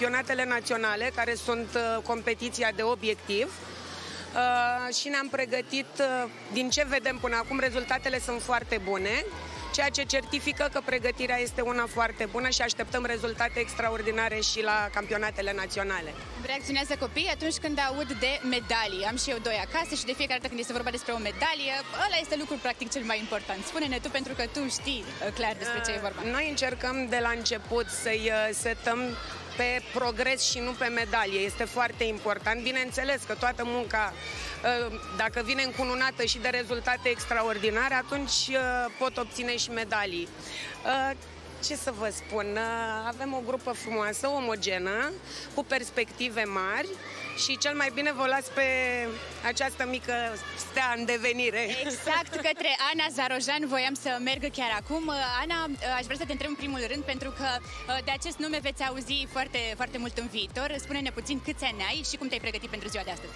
Campionatele naționale, care sunt competiția de obiectiv, și ne-am pregătit, din ce vedem până acum, rezultatele sunt foarte bune, ceea ce certifică că pregătirea este una foarte bună și așteptăm rezultate extraordinare și la campionatele naționale. Reacționează copiii atunci când aud de medalii. Am și eu doi acasă și de fiecare dată când este vorba despre o medalie, ăla este lucrul practic cel mai important. Spune-ne tu, pentru că tu știi clar despre ce e vorba. Noi încercăm de la început să-i setăm pe progres și nu pe medalie. Este foarte important. Bineînțeles că toată munca, dacă vine încununată și de rezultate extraordinare, atunci pot obține și medalii. Ce să vă spun, avem o grupă frumoasă, omogenă, cu perspective mari și cel mai bine vă las pe această mică stea în devenire. Exact, către Ana Zarojan voiam să merg chiar acum. Ana, aș vrea să te întreb în primul rând, pentru că de acest nume veți auzi foarte, foarte mult în viitor. Spune-ne puțin câți ani ai și cum te-ai pregătit pentru ziua de astăzi.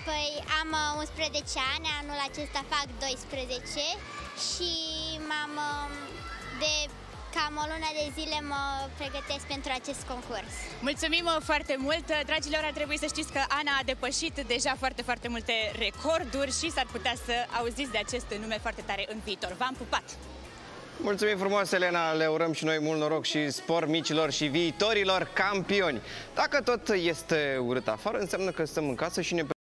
Păi am 11 ani, anul acesta fac 12 și de cam o lună de zile mă pregătesc pentru acest concurs. Mulțumim foarte mult! Dragilor, ar trebui să știți că Ana a depășit deja foarte, foarte multe recorduri și s-ar putea să auziți de acest nume foarte tare în viitor. V-am pupat! Mulțumim frumos, Elena! Le urăm și noi mult noroc și spor micilor și viitorilor campioni! Dacă tot este urât afară, înseamnă că stăm în casă și ne